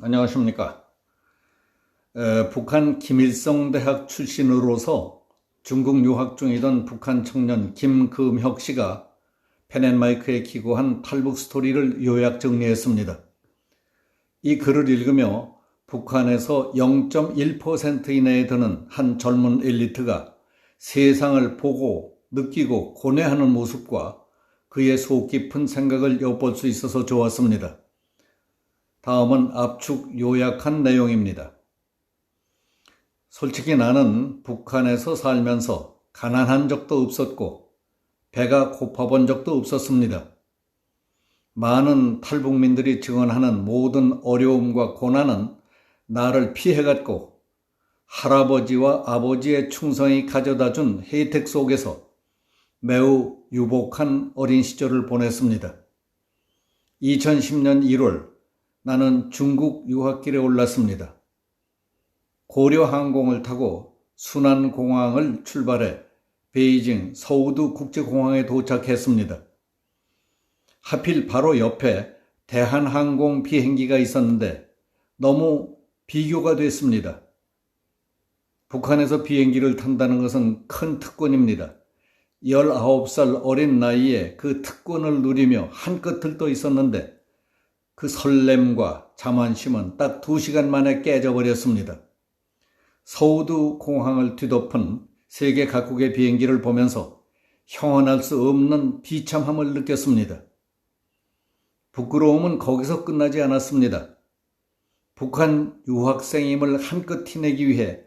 안녕하십니까. 북한 김일성 대학 출신으로서 중국 유학 중이던 북한 청년 김금혁 씨가 펜앤마이크에 기고한 탈북 스토리를 요약 정리했습니다. 이 글을 읽으며 북한에서 0.1% 이내에 드는 한 젊은 엘리트가 세상을 보고 느끼고 고뇌하는 모습과 그의 속 깊은 생각을 엿볼 수 있어서 좋았습니다. 다음은 압축 요약한 내용입니다. 솔직히 나는 북한에서 살면서 가난한 적도 없었고 배가 고파본 적도 없었습니다. 많은 탈북민들이 증언하는 모든 어려움과 고난은 나를 피해갔고 할아버지와 아버지의 충성이 가져다준 혜택 속에서 매우 유복한 어린 시절을 보냈습니다. 2010년 1월 나는 중국 유학길에 올랐습니다. 고려항공을 타고 순안공항을 출발해 베이징 서우두 국제공항에 도착했습니다. 하필 바로 옆에 대한항공 비행기가 있었는데 너무 비교가 됐습니다. 북한에서 비행기를 탄다는 것은 큰 특권입니다. 19살 어린 나이에 그 특권을 누리며 한껏 들떠 있었는데 그 설렘과 자만심은 딱 2시간 만에 깨져버렸습니다. 서우두 공항을 뒤덮은 세계 각국의 비행기를 보면서 형언할 수 없는 비참함을 느꼈습니다. 부끄러움은 거기서 끝나지 않았습니다. 북한 유학생임을 한껏 티내기 위해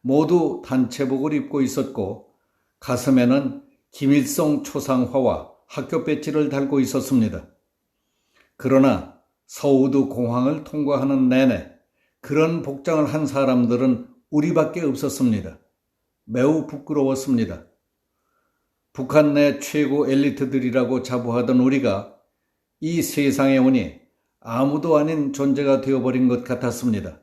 모두 단체복을 입고 있었고 가슴에는 김일성 초상화와 학교 배지를 달고 있었습니다. 그러나 서우두 공항을 통과하는 내내 그런 복장을 한 사람들은 우리밖에 없었습니다. 매우 부끄러웠습니다. 북한 내 최고 엘리트들이라고 자부하던 우리가 이 세상에 오니 아무도 아닌 존재가 되어버린 것 같았습니다.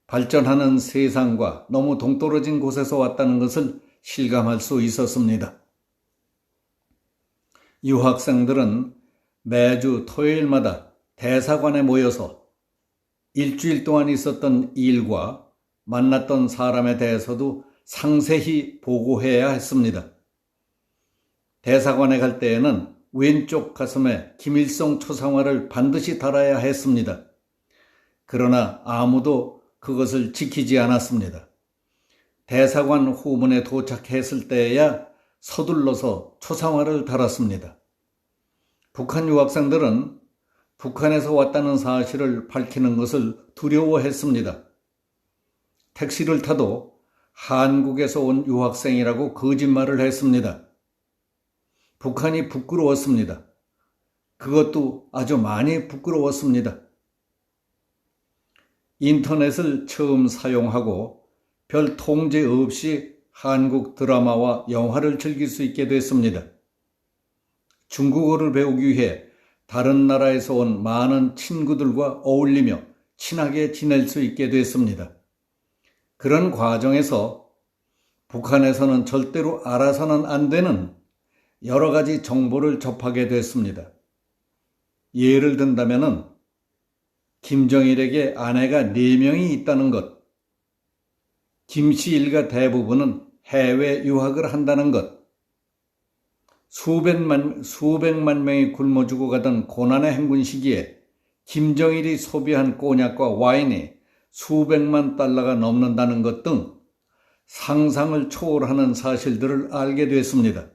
발전하는 세상과 너무 동떨어진 곳에서 왔다는 것을 실감할 수 있었습니다. 유학생들은 매주 토요일마다 대사관에 모여서 일주일 동안 있었던 일과 만났던 사람에 대해서도 상세히 보고해야 했습니다. 대사관에 갈 때에는 왼쪽 가슴에 김일성 초상화를 반드시 달아야 했습니다. 그러나 아무도 그것을 지키지 않았습니다. 대사관 후문에 도착했을 때에야 서둘러서 초상화를 달았습니다. 북한 유학생들은 북한에서 왔다는 사실을 밝히는 것을 두려워했습니다. 택시를 타도 한국에서 온 유학생이라고 거짓말을 했습니다. 북한이 부끄러웠습니다. 그것도 아주 많이 부끄러웠습니다. 인터넷을 처음 사용하고 별 통제 없이 한국 드라마와 영화를 즐길 수 있게 됐습니다. 중국어를 배우기 위해 다른 나라에서 온 많은 친구들과 어울리며 친하게 지낼 수 있게 됐습니다. 그런 과정에서 북한에서는 절대로 알아서는 안 되는 여러 가지 정보를 접하게 됐습니다. 예를 든다면 김정일에게 아내가 4명이 있다는 것, 김씨 일가 대부분은 해외 유학을 한다는 것, 수백만 명이 굶어 죽어가던 고난의 행군 시기에 김정일이 소비한 꼬냑과 와인이 수백만 달러가 넘는다는 것 등 상상을 초월하는 사실들을 알게 됐습니다.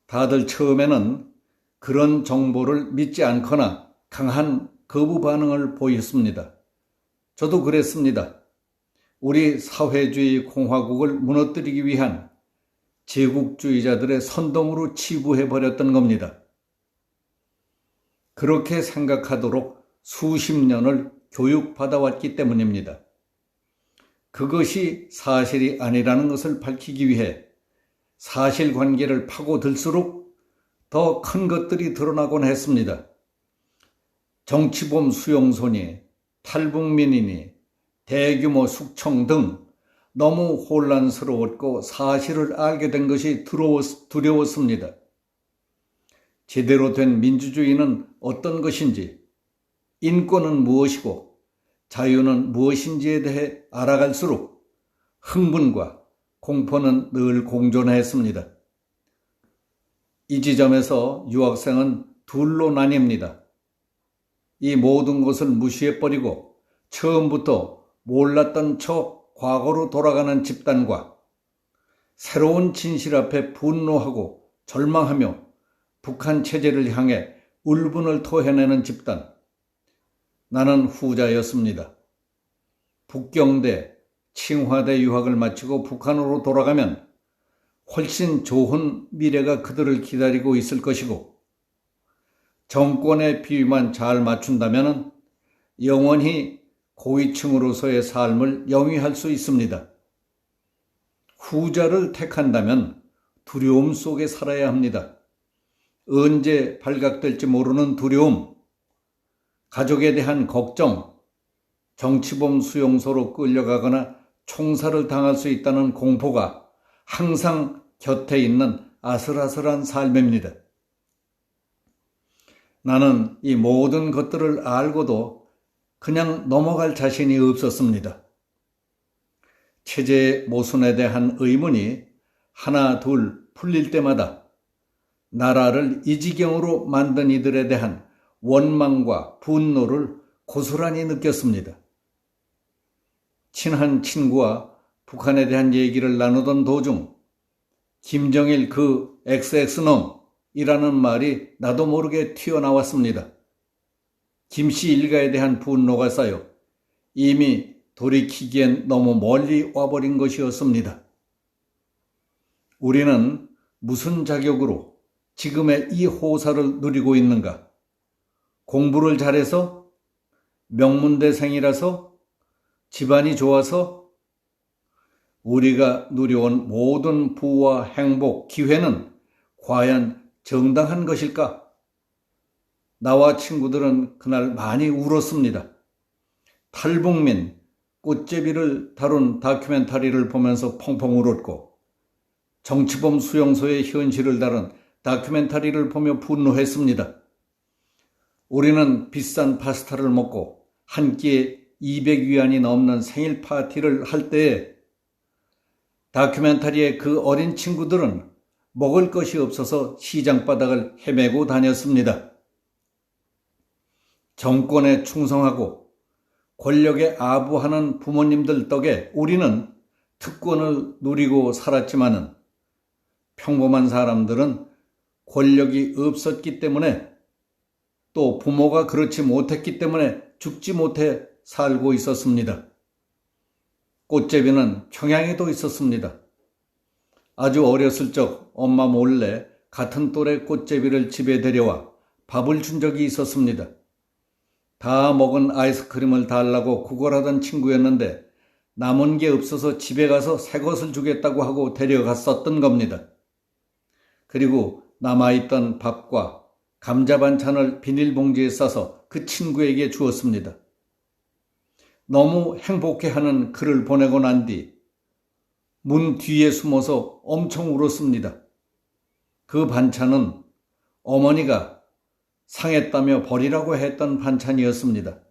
다들 처음에는 그런 정보를 믿지 않거나 강한 거부 반응을 보였습니다. 저도 그랬습니다. 우리 사회주의 공화국을 무너뜨리기 위한 제국주의자들의 선동으로 치부해버렸던 겁니다. 그렇게 생각하도록 수십 년을 교육받아왔기 때문입니다. 그것이 사실이 아니라는 것을 밝히기 위해 사실관계를 파고들수록 더 큰 것들이 드러나곤 했습니다. 정치범 수용소니, 탈북민이니, 대규모 숙청 등 너무 혼란스러웠고 사실을 알게 된 것이 두려웠습니다. 제대로 된 민주주의는 어떤 것인지, 인권은 무엇이고 자유는 무엇인지에 대해 알아갈수록 흥분과 공포는 늘 공존했습니다. 이 지점에서 유학생은 둘로 나뉩니다. 이 모든 것을 무시해버리고 처음부터 몰랐던 척 과거로 돌아가는 집단과 새로운 진실 앞에 분노하고 절망하며 북한 체제를 향해 울분을 토해내는 집단. 나는 후자였습니다. 북경대, 칭화대 유학을 마치고 북한으로 돌아가면 훨씬 좋은 미래가 그들을 기다리고 있을 것이고 정권의 비위만 잘 맞춘다면 영원히 고위층으로서의 삶을 영위할 수 있습니다. 후자를 택한다면 두려움 속에 살아야 합니다. 언제 발각될지 모르는 두려움, 가족에 대한 걱정, 정치범 수용소로 끌려가거나 총살을 당할 수 있다는 공포가 항상 곁에 있는 아슬아슬한 삶입니다. 나는 이 모든 것들을 알고도 그냥 넘어갈 자신이 없었습니다. 체제의 모순에 대한 의문이 하나 둘 풀릴 때마다 나라를 이 지경으로 만든 이들에 대한 원망과 분노를 고스란히 느꼈습니다. 친한 친구와 북한에 대한 얘기를 나누던 도중 김정일 그 XX놈이라는 말이 나도 모르게 튀어나왔습니다. 김씨 일가에 대한 분노가 쌓여 이미 돌이키기엔 너무 멀리 와버린 것이었습니다. 우리는 무슨 자격으로 지금의 이 호사를 누리고 있는가? 공부를 잘해서? 명문대생이라서? 집안이 좋아서? 우리가 누려온 모든 부와 행복, 기회는 과연 정당한 것일까? 나와 친구들은 그날 많이 울었습니다. 탈북민, 꽃제비를 다룬 다큐멘터리를 보면서 펑펑 울었고 정치범 수용소의 현실을 다룬 다큐멘터리를 보며 분노했습니다. 우리는 비싼 파스타를 먹고 한 끼에 200위안이 넘는 생일 파티를 할 때에 다큐멘터리의 그 어린 친구들은 먹을 것이 없어서 시장 바닥을 헤매고 다녔습니다. 정권에 충성하고 권력에 아부하는 부모님들 덕에 우리는 특권을 누리고 살았지만은 평범한 사람들은 권력이 없었기 때문에 또 부모가 그렇지 못했기 때문에 죽지 못해 살고 있었습니다. 꽃제비는 평양에도 있었습니다. 아주 어렸을 적 엄마 몰래 같은 또래 꽃제비를 집에 데려와 밥을 준 적이 있었습니다. 다 먹은 아이스크림을 달라고 구걸하던 친구였는데 남은 게 없어서 집에 가서 새 것을 주겠다고 하고 데려갔었던 겁니다. 그리고 남아있던 밥과 감자 반찬을 비닐봉지에 싸서 그 친구에게 주었습니다. 너무 행복해하는 그를 보내고 난 뒤 문 뒤에 숨어서 엄청 울었습니다. 그 반찬은 어머니가 상했다며 버리라고 했던 반찬이었습니다.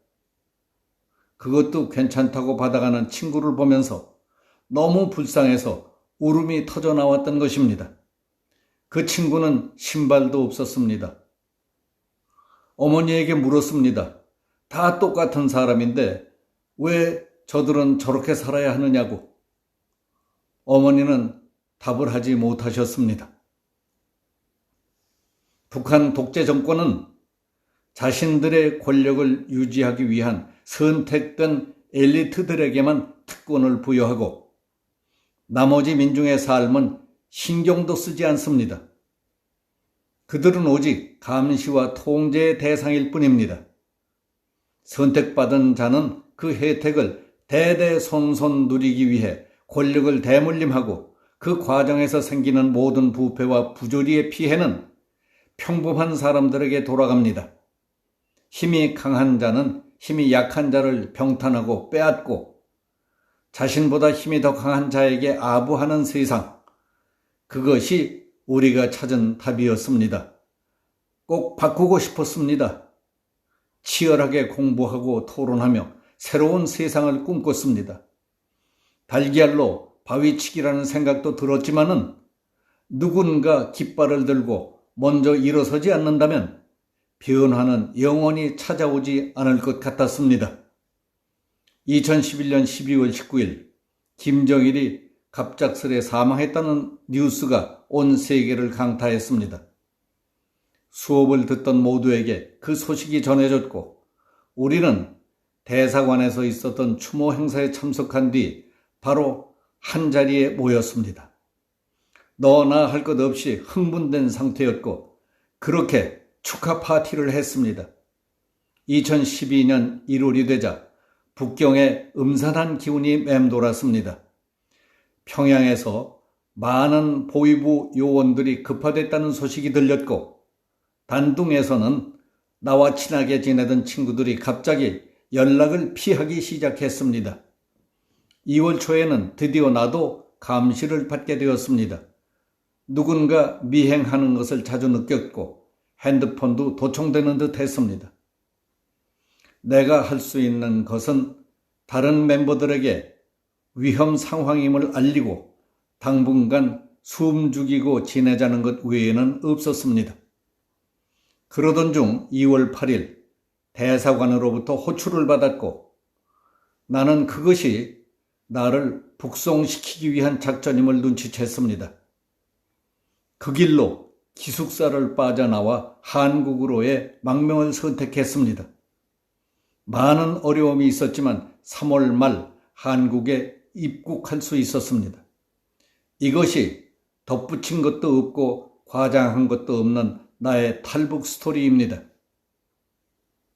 그것도 괜찮다고 받아가는 친구를 보면서 너무 불쌍해서 울음이 터져 나왔던 것입니다. 그 친구는 신발도 없었습니다. 어머니에게 물었습니다. 다 똑같은 사람인데 왜 저들은 저렇게 살아야 하느냐고. 어머니는 답을 하지 못하셨습니다. 북한 독재 정권은 자신들의 권력을 유지하기 위한 선택된 엘리트들에게만 특권을 부여하고 나머지 민중의 삶은 신경도 쓰지 않습니다. 그들은 오직 감시와 통제의 대상일 뿐입니다. 선택받은 자는 그 혜택을 대대손손 누리기 위해 권력을 대물림하고 그 과정에서 생기는 모든 부패와 부조리의 피해는 평범한 사람들에게 돌아갑니다. 힘이 강한 자는 힘이 약한 자를 병탄하고 빼앗고 자신보다 힘이 더 강한 자에게 아부하는 세상, 그것이 우리가 찾은 답이었습니다. 꼭 바꾸고 싶었습니다. 치열하게 공부하고 토론하며 새로운 세상을 꿈꿨습니다. 달걀로 바위치기라는 생각도 들었지만은 누군가 깃발을 들고 먼저 일어서지 않는다면 변화는 영원히 찾아오지 않을 것 같았습니다. 2011년 12월 19일 김정일이 갑작스레 사망했다는 뉴스가 온 세계를 강타했습니다. 수업을 듣던 모두에게 그 소식이 전해졌고 우리는 대사관에서 있었던 추모 행사에 참석한 뒤 바로 한자리에 모였습니다. 너나 할 것 없이 흥분된 상태였고 그렇게 축하 파티를 했습니다. 2012년 1월이 되자 북경에 음산한 기운이 맴돌았습니다. 평양에서 많은 보위부 요원들이 급파됐다는 소식이 들렸고 단둥에서는 나와 친하게 지내던 친구들이 갑자기 연락을 피하기 시작했습니다. 2월 초에는 드디어 나도 감시를 받게 되었습니다. 누군가 미행하는 것을 자주 느꼈고 핸드폰도 도청되는 듯 했습니다. 내가 할 수 있는 것은 다른 멤버들에게 위험 상황임을 알리고 당분간 숨 죽이고 지내자는 것 외에는 없었습니다. 그러던 중 2월 8일 대사관으로부터 호출을 받았고 나는 그것이 나를 북송시키기 위한 작전임을 눈치챘습니다. 그 길로 기숙사를 빠져나와 한국으로의 망명을 선택했습니다. 많은 어려움이 있었지만 3월 말 한국에 입국할 수 있었습니다. 이것이 덧붙인 것도 없고 과장한 것도 없는 나의 탈북 스토리입니다.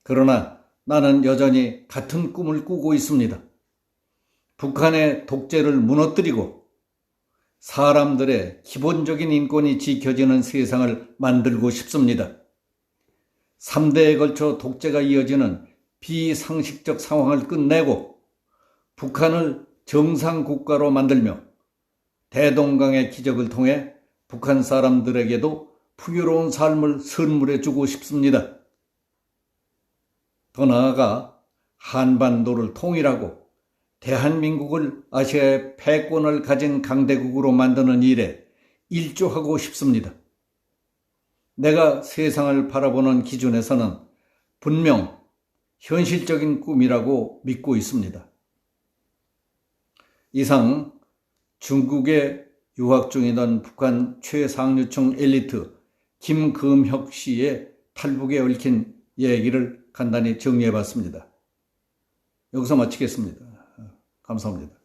그러나 나는 여전히 같은 꿈을 꾸고 있습니다. 북한의 독재를 무너뜨리고 사람들의 기본적인 인권이 지켜지는 세상을 만들고 싶습니다. 3대에 걸쳐 독재가 이어지는 비상식적 상황을 끝내고 북한을 정상국가로 만들며 대동강의 기적을 통해 북한 사람들에게도 풍요로운 삶을 선물해 주고 싶습니다. 더 나아가 한반도를 통일하고 대한민국을 아시아의 패권을 가진 강대국으로 만드는 일에 일조하고 싶습니다. 내가 세상을 바라보는 기준에서는 분명 현실적인 꿈이라고 믿고 있습니다. 이상 중국에 유학 중이던 북한 최상류층 엘리트 김금혁 씨의 탈북에 얽힌 얘기를 간단히 정리해봤습니다. 여기서 마치겠습니다. 감사합니다.